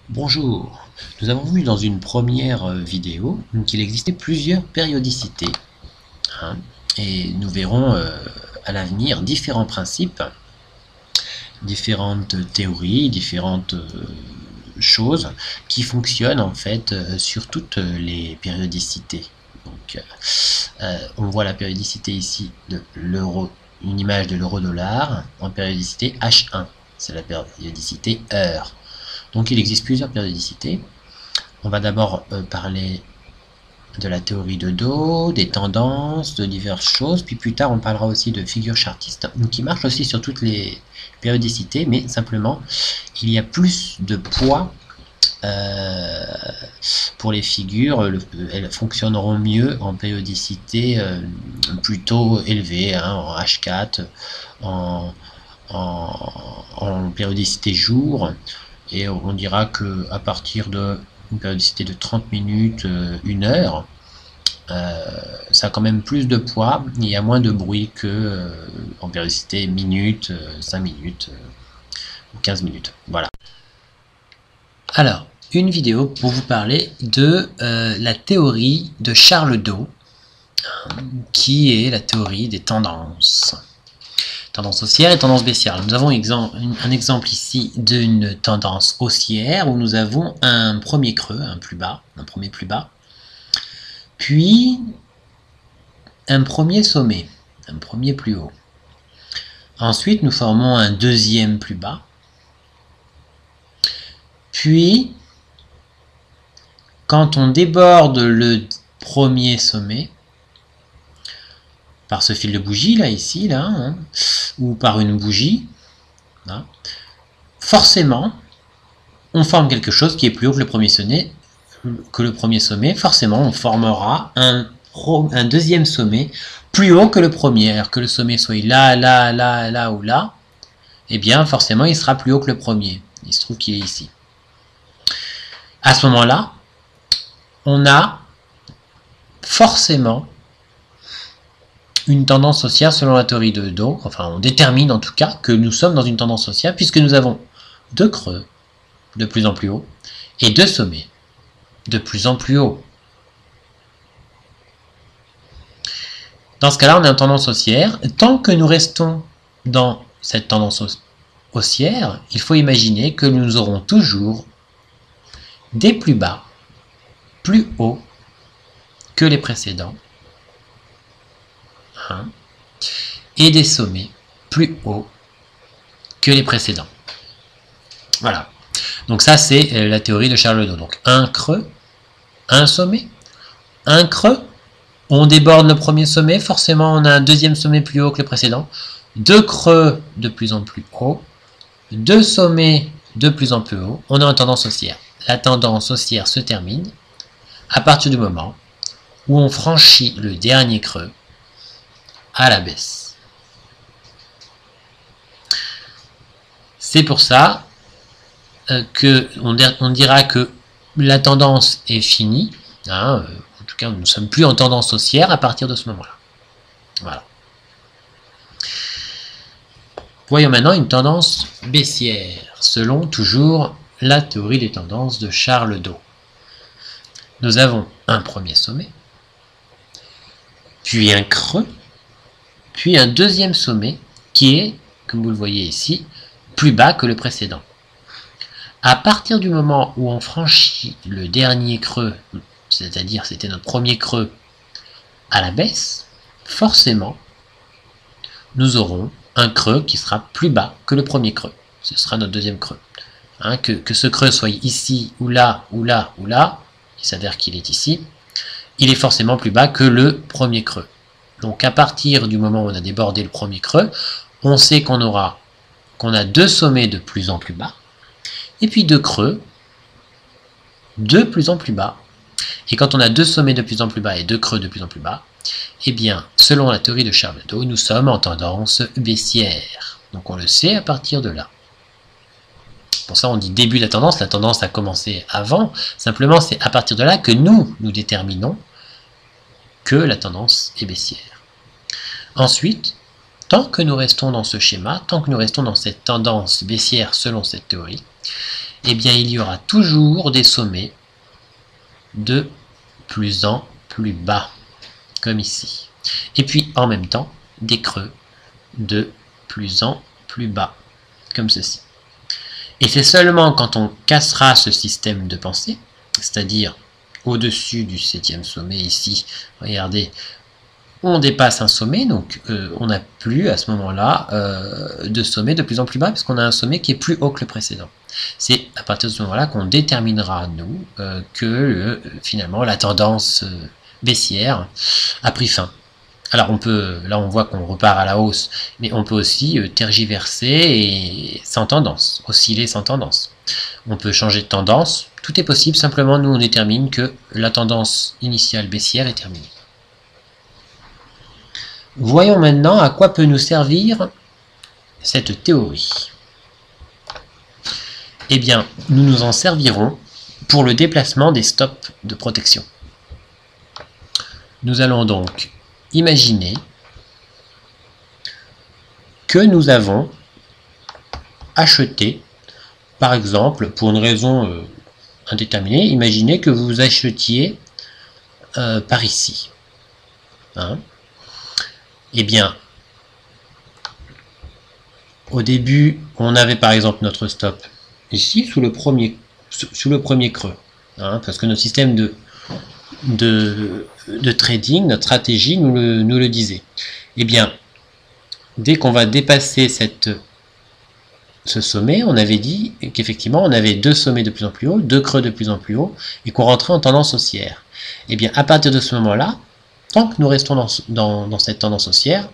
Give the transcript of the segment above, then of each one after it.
Bonjour, nous avons vu dans une première vidéo qu'il existait plusieurs périodicités, hein, et nous verrons à l'avenir différents principes, différentes théories, différentes choses qui fonctionnent en fait sur toutes les périodicités. Donc, on voit la périodicité ici de l'euro, une image de l'euro-dollar en périodicité H1, c'est la périodicité heure. Donc il existe plusieurs périodicités. On va d'abord parler de la théorie de dos, des tendances, de diverses choses, puis plus tard on parlera aussi de figures chartistes, qui marchent aussi sur toutes les périodicités, mais simplement il y a plus de poids pour les figures, elles fonctionneront mieux en périodicité plutôt élevée, hein, en H4, en périodicité jour, et on dira que à partir d'une périodicité de 30 minutes, 1 heure, ça a quand même plus de poids, il y a moins de bruit que en périodicité minutes, 5 minutes ou 15 minutes. Voilà. Alors, une vidéo pour vous parler de la théorie de Charles Dot, qui est la théorie des tendances. Tendance haussière et tendance baissière. Nous avons un exemple ici d'une tendance haussière où nous avons un premier creux, un premier plus bas, puis un premier sommet, un premier plus haut. Ensuite, nous formons un deuxième plus bas, puis quand on déborde le premier sommet, par ce fil de bougie, là, ici, là, hein, ou par une bougie, là, forcément, on forme quelque chose qui est plus haut que le premier sommet, forcément, on formera un deuxième sommet plus haut que le premier. Alors que le sommet soit là, là, là, là ou là, eh bien, forcément, il sera plus haut que le premier. Il se trouve qu'il est ici. À ce moment-là, on a forcément une tendance haussière selon la théorie de Dot, enfin on détermine en tout cas que nous sommes dans une tendance haussière puisque nous avons deux creux de plus en plus haut et deux sommets de plus en plus haut. Dans ce cas-là, on est en tendance haussière. Tant que nous restons dans cette tendance haussière, il faut imaginer que nous aurons toujours des plus bas plus hauts que les précédents, et des sommets plus hauts que les précédents. Voilà. Donc ça, c'est la théorie de Charles Dot. Donc un creux, un sommet, un creux, on déborde le premier sommet, forcément on a un deuxième sommet plus haut que le précédent, deux creux de plus en plus haut, deux sommets de plus en plus haut, on est en tendance haussière. La tendance haussière se termine à partir du moment où on franchit le dernier creux à la baisse. C'est pour ça qu'on dira que la tendance est finie, hein, en tout cas nous ne sommes plus en tendance haussière à partir de ce moment-là. Voilà. Voyons maintenant une tendance baissière, selon toujours la théorie des tendances de Charles Dot. Nous avons un premier sommet, puis un creux, puis un deuxième sommet qui est, comme vous le voyez ici, plus bas que le précédent. À partir du moment où on franchit le dernier creux, c'est-à-dire c'était notre premier creux à la baisse, forcément, nous aurons un creux qui sera plus bas que le premier creux. Ce sera notre deuxième creux. Hein, que ce creux soit ici, ou là, ou là, ou là, il s'avère qu'il est ici, il est forcément plus bas que le premier creux. Donc à partir du moment où on a débordé le premier creux, on sait qu'on a deux sommets de plus en plus bas, et puis deux creux de plus en plus bas. Et quand on a deux sommets de plus en plus bas et deux creux de plus en plus bas, eh bien, selon la théorie de Charles Dot, nous sommes en tendance baissière. Donc on le sait à partir de là. Pour ça on dit début de la tendance a commencé avant, simplement c'est à partir de là que nous déterminons que la tendance est baissière. Ensuite, tant que nous restons dans ce schéma, tant que nous restons dans cette tendance baissière selon cette théorie, eh bien il y aura toujours des sommets de plus en plus bas, comme ici. Et puis en même temps, des creux de plus en plus bas, comme ceci. Et c'est seulement quand on cassera ce système de pensée, c'est-à-dire au-dessus du 7e sommet ici, regardez, on dépasse un sommet, donc on n'a plus à ce moment-là de sommet de plus en plus bas, parce qu'on a un sommet qui est plus haut que le précédent. C'est à partir de ce moment-là qu'on déterminera, nous, que finalement la tendance baissière a pris fin. Alors là on voit qu'on repart à la hausse, mais on peut aussi tergiverser et sans tendance, osciller sans tendance. On peut changer de tendance, tout est possible, simplement nous on détermine que la tendance initiale baissière est terminée. Voyons maintenant à quoi peut nous servir cette théorie. Eh bien, nous nous en servirons pour le déplacement des stops de protection. Nous allons donc imaginer que nous avons acheté, par exemple, pour une raison indéterminée, imaginez que vous achetiez par ici. Hein? Eh bien, au début, on avait par exemple notre stop ici, sous le premier creux. Hein, parce que notre système de trading, notre stratégie nous le disait. Eh bien, dès qu'on va dépasser ce sommet, on avait dit qu'effectivement, on avait deux sommets de plus en plus haut, deux creux de plus en plus haut, et qu'on rentrait en tendance haussière. Eh bien, à partir de ce moment-là, tant que nous restons dans cette tendance haussière,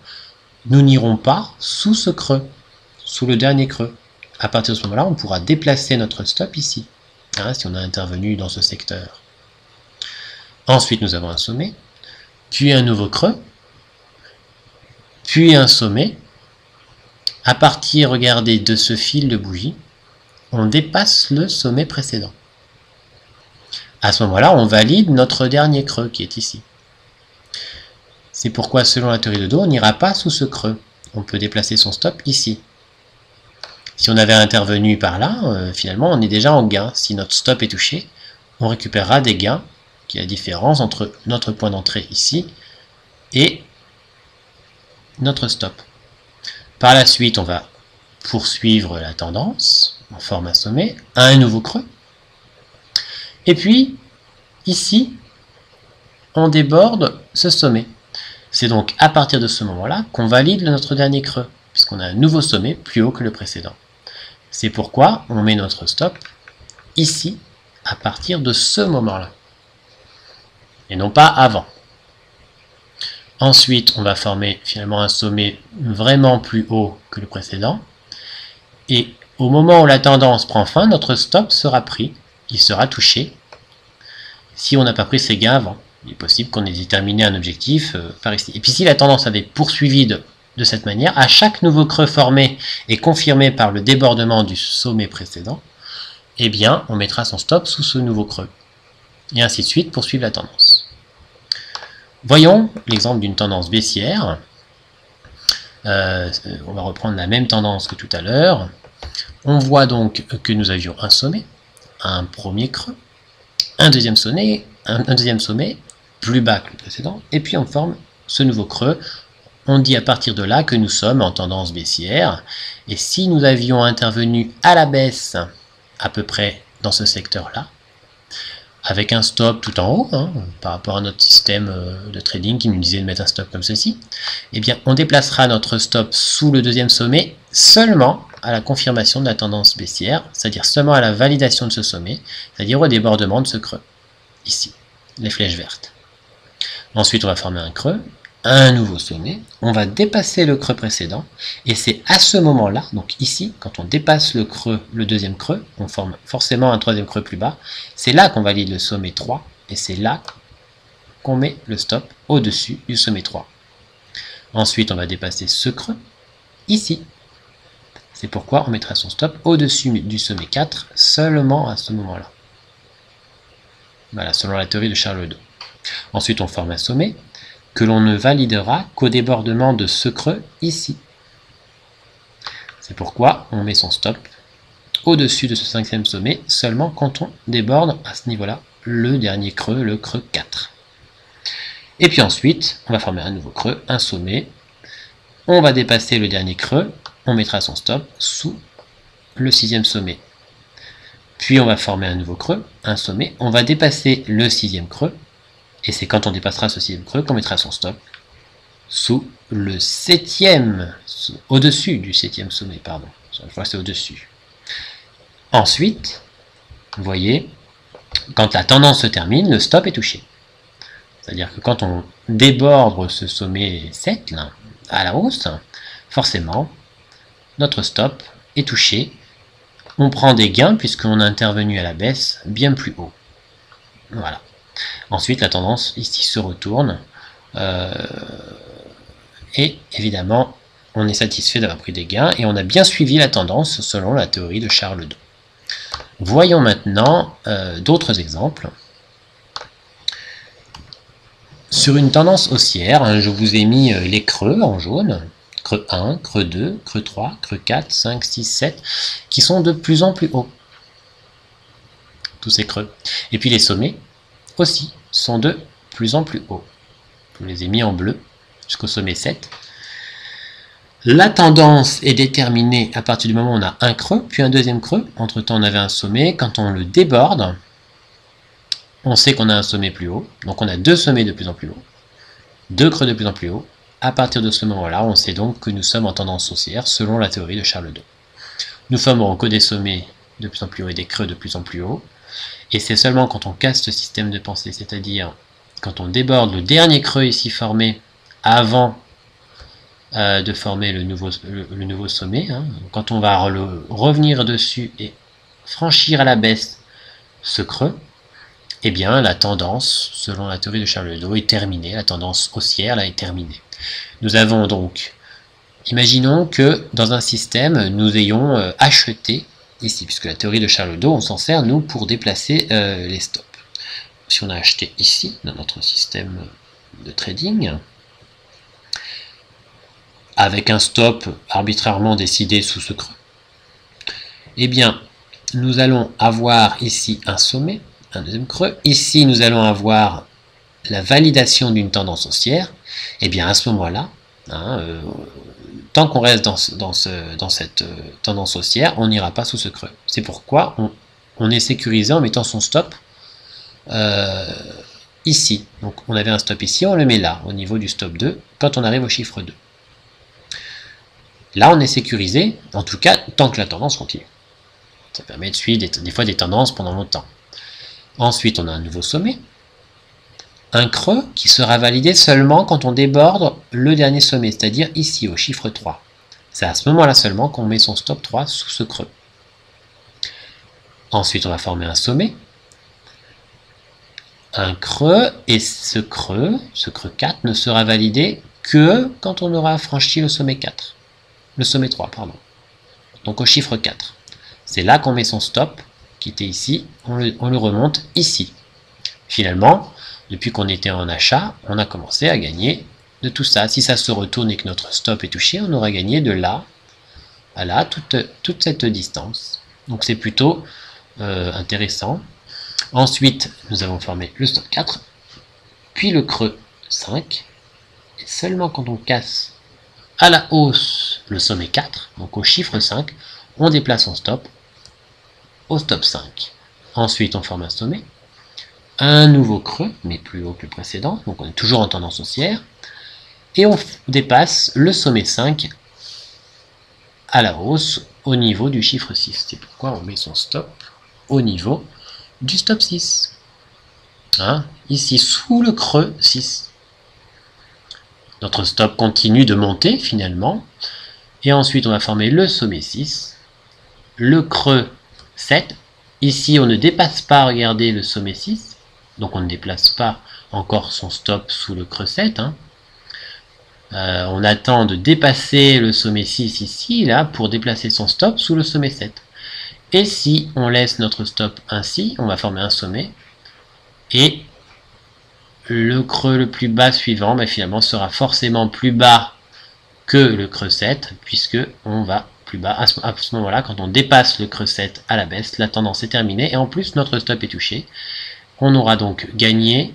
nous n'irons pas sous ce creux, sous le dernier creux. À partir de ce moment-là, on pourra déplacer notre stop ici, hein, si on a intervenu dans ce secteur. Ensuite, nous avons un sommet, puis un nouveau creux, puis un sommet. À partir, regardez, de ce fil de bougie, on dépasse le sommet précédent. À ce moment-là, on valide notre dernier creux qui est ici. C'est pourquoi, selon la théorie de dos, on n'ira pas sous ce creux. On peut déplacer son stop ici. Si on avait intervenu par là, finalement, on est déjà en gain. Si notre stop est touché, on récupérera des gains, qui est la différence entre notre point d'entrée ici et notre stop. Par la suite, on va poursuivre la tendance, on forme un sommet, un nouveau creux. Et puis, ici, on déborde ce sommet. C'est donc à partir de ce moment-là qu'on valide notre dernier creux, puisqu'on a un nouveau sommet plus haut que le précédent. C'est pourquoi on met notre stop ici, à partir de ce moment-là, et non pas avant. Ensuite, on va former finalement un sommet vraiment plus haut que le précédent, et au moment où la tendance prend fin, notre stop sera pris, il sera touché, si on n'a pas pris ses gains avant. Il est possible qu'on ait déterminé un objectif par ici. Et puis si la tendance avait poursuivi de cette manière, à chaque nouveau creux formé et confirmé par le débordement du sommet précédent, eh bien, on mettra son stop sous ce nouveau creux. Et ainsi de suite, poursuivre la tendance. Voyons l'exemple d'une tendance baissière. On va reprendre la même tendance que tout à l'heure. On voit donc que nous avions un sommet, un premier creux, un deuxième sommet, plus bas que le précédent, et puis on forme ce nouveau creux. On dit à partir de là que nous sommes en tendance baissière, et si nous avions intervenu à la baisse, à peu près dans ce secteur-là, avec un stop tout en haut, hein, par rapport à notre système de trading qui nous disait de mettre un stop comme ceci, eh bien on déplacera notre stop sous le deuxième sommet seulement à la confirmation de la tendance baissière, c'est-à-dire seulement à la validation de ce sommet, c'est-à-dire au débordement de ce creux, ici, les flèches vertes. Ensuite, on va former un creux, un nouveau sommet, on va dépasser le creux précédent, et c'est à ce moment-là, donc ici, quand on dépasse le creux, le deuxième creux, on forme forcément un troisième creux plus bas, c'est là qu'on valide le sommet 3, et c'est là qu'on met le stop au-dessus du sommet 3. Ensuite, on va dépasser ce creux, ici. C'est pourquoi on mettra son stop au-dessus du sommet 4, seulement à ce moment-là. Voilà, selon la théorie de Charles Dos. Ensuite, on forme un sommet que l'on ne validera qu'au débordement de ce creux ici. C'est pourquoi on met son stop au-dessus de ce 5e sommet seulement quand on déborde à ce niveau-là le dernier creux, le creux 4. Et puis ensuite, on va former un nouveau creux, un sommet. On va dépasser le dernier creux, on mettra son stop sous le 6e sommet. Puis on va former un nouveau creux, un sommet. On va dépasser le 6e creux. Et c'est quand on dépassera ce 6e creux qu'on mettra son stop sous le 7e, au-dessus du 7e sommet, pardon. Je crois que c'est au-dessus. Ensuite, vous voyez, quand la tendance se termine, le stop est touché. C'est-à-dire que quand on déborde ce sommet 7, là, à la hausse, forcément, notre stop est touché. On prend des gains puisqu'on a intervenu à la baisse bien plus haut. Voilà. Ensuite, la tendance ici se retourne. Et évidemment, on est satisfait d'avoir pris des gains et on a bien suivi la tendance selon la théorie de Charles II. Voyons maintenant d'autres exemples. Sur une tendance haussière, je vous ai mis les creux en jaune, creux 1, creux 2, creux 3, creux 4, 5, 6, 7, qui sont de plus en plus hauts. Tous ces creux. Et puis les sommets aussi sont de plus en plus hauts. Je les ai mis en bleu jusqu'au sommet 7. La tendance est déterminée à partir du moment où on a un creux, puis un deuxième creux. Entre-temps, on avait un sommet. Quand on le déborde, on sait qu'on a un sommet plus haut. Donc on a deux sommets de plus en plus haut, deux creux de plus en plus haut. À partir de ce moment-là, on sait donc que nous sommes en tendance haussière selon la théorie de Charles II. Nous formerons que des sommets de plus en plus haut et des creux de plus en plus haut. Et c'est seulement quand on casse ce système de pensée, c'est-à-dire quand on déborde le dernier creux ici formé avant de former le nouveau sommet, quand on va revenir dessus et franchir à la baisse ce creux, eh bien la tendance, selon la théorie de Charles II, est terminée, la tendance haussière là est terminée. Nous avons donc, imaginons que dans un système, nous ayons acheté ici, puisque la théorie de Charles II, on s'en sert, nous, pour déplacer les stops. Si on a acheté ici, dans notre système de trading, avec un stop arbitrairement décidé sous ce creux, eh bien, nous allons avoir ici un sommet, un deuxième creux. Ici, nous allons avoir la validation d'une tendance haussière. Eh bien, à ce moment-là, tant qu'on reste dans cette tendance haussière, on n'ira pas sous ce creux. C'est pourquoi on est sécurisé en mettant son stop ici. Donc on avait un stop ici, on le met là, au niveau du stop 2, quand on arrive au chiffre 2. Là, on est sécurisé, en tout cas, tant que la tendance continue. Ça permet de suivre des fois des tendances pendant longtemps. Ensuite, on a un nouveau sommet. Un creux qui sera validé seulement quand on déborde le dernier sommet, c'est-à-dire ici, au chiffre 3. C'est à ce moment-là seulement qu'on met son stop 3 sous ce creux. Ensuite, on va former un sommet. Un creux, et ce creux 4, ne sera validé que quand on aura franchi le sommet 4. Le sommet 3, pardon. Donc au chiffre 4. C'est là qu'on met son stop, qui était ici, on le remonte ici. Finalement, depuis qu'on était en achat, on a commencé à gagner de tout ça. Si ça se retourne et que notre stop est touché, on aura gagné de là à là toute cette distance. Donc c'est plutôt intéressant. Ensuite, nous avons formé le stop 4, puis le creux 5, et seulement quand on casse à la hausse le sommet 4, donc au chiffre 5, on déplace son stop au stop 5. Ensuite, on forme un sommet, un nouveau creux, mais plus haut que le précédent, donc on est toujours en tendance haussière, et on dépasse le sommet 5 à la hausse au niveau du chiffre 6. C'est pourquoi on met son stop au niveau du stop 6. Ici, sous le creux 6. Notre stop continue de monter finalement, et ensuite on va former le sommet 6, le creux 7. Ici, on ne dépasse pas, regardez, le sommet 6, donc on ne déplace pas encore son stop sous le creux 7. On attend de dépasser le sommet 6 ici, là, pour déplacer son stop sous le sommet 7. Et si on laisse notre stop ainsi, on va former un sommet, et le creux le plus bas suivant, finalement, sera forcément plus bas que le creux 7, puisque on va plus bas. À ce moment-là, quand on dépasse le creux 7 à la baisse, la tendance est terminée et en plus notre stop est touché. On aura donc gagné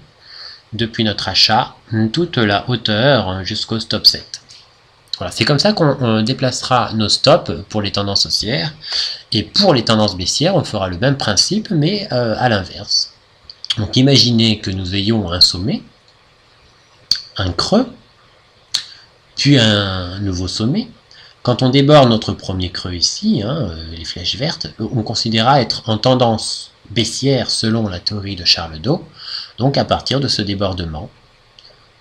depuis notre achat toute la hauteur jusqu'au stop 7. Voilà, c'est comme ça qu'on déplacera nos stops pour les tendances haussières. Et pour les tendances baissières, on fera le même principe, mais à l'inverse. Donc imaginez que nous ayons un sommet, un creux, puis un nouveau sommet. Quand on déborde notre premier creux ici, les flèches vertes, on considérera être en tendance baissière selon la théorie de Charles Dow, donc à partir de ce débordement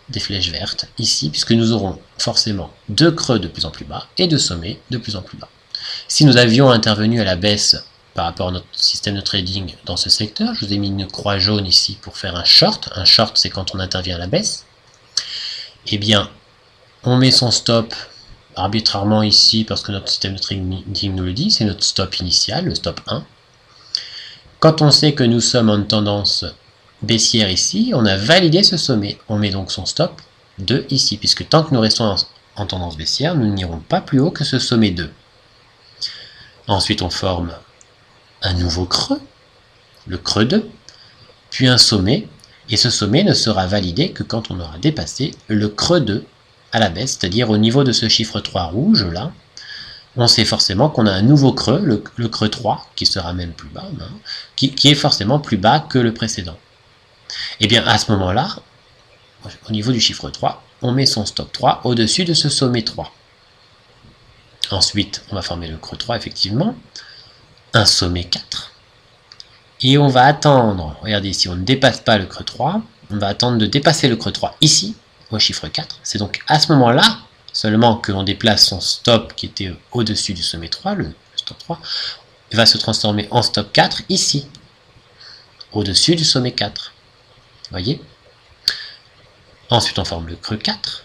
des flèches vertes ici, puisque nous aurons forcément deux creux de plus en plus bas et deux sommets de plus en plus bas. Si nous avions intervenu à la baisse par rapport à notre système de trading dans ce secteur, je vous ai mis une croix jaune ici pour faire un short. Un short, c'est quand on intervient à la baisse. Eh bien, on met son stop arbitrairement ici parce que notre système de trading nous le dit, c'est notre stop initial, le stop 1. Quand on sait que nous sommes en tendance baissière ici, on a validé ce sommet. On met donc son stop 2 ici, puisque tant que nous restons en tendance baissière, nous n'irons pas plus haut que ce sommet 2. Ensuite, on forme un nouveau creux, le creux 2, puis un sommet, et ce sommet ne sera validé que quand on aura dépassé le creux 2 à la baisse, c'est-à-dire au niveau de ce chiffre 3 rouge là. On sait forcément qu'on a un nouveau creux, le creux 3, qui sera même plus bas, qui est forcément plus bas que le précédent. Et bien à ce moment-là, au niveau du chiffre 3, on met son stop 3 au-dessus de ce sommet 3. Ensuite, on va former le creux 3, effectivement, un sommet 4. Et on va attendre, regardez ici, on ne dépasse pas le creux 3, on va attendre de dépasser le creux 3 ici, au chiffre 4. C'est donc à ce moment-là, seulement que l'on déplace son stop qui était au-dessus du sommet 3, le stop 3, va se transformer en stop 4 ici, au-dessus du sommet 4. Vous voyez? Ensuite, on forme le creux 4,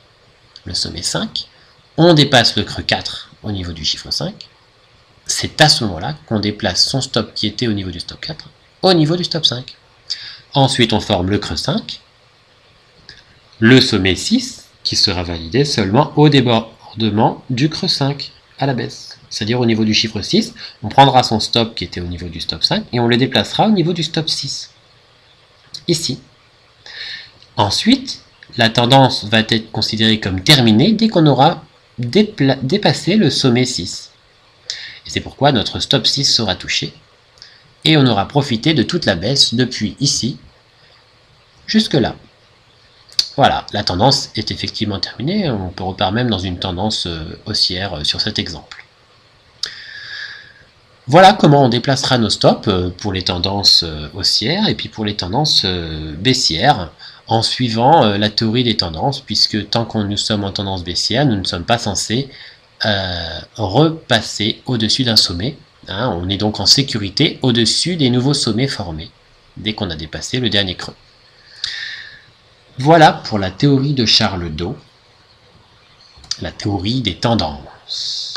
le sommet 5. On dépasse le creux 4 au niveau du chiffre 5. C'est à ce moment-là qu'on déplace son stop qui était au niveau du stop 4 au niveau du stop 5. Ensuite, on forme le creux 5, le sommet 6, qui sera validé seulement au débordement du creux 5 à la baisse. C'est-à-dire au niveau du chiffre 6, on prendra son stop qui était au niveau du stop 5 et on le déplacera au niveau du stop 6. Ici. Ensuite, la tendance va être considérée comme terminée dès qu'on aura dépassé le sommet 6. Et c'est pourquoi notre stop 6 sera touché. Et on aura profité de toute la baisse depuis ici jusque là. Voilà, la tendance est effectivement terminée. On peut repartir même dans une tendance haussière sur cet exemple. Voilà comment on déplacera nos stops pour les tendances haussières et puis pour les tendances baissières en suivant la théorie des tendances, puisque tant que nous sommes en tendance baissière, nous ne sommes pas censés repasser au-dessus d'un sommet. On est donc en sécurité au-dessus des nouveaux sommets formés dès qu'on a dépassé le dernier creux. Voilà pour la théorie de Charles Dow, la théorie des tendances.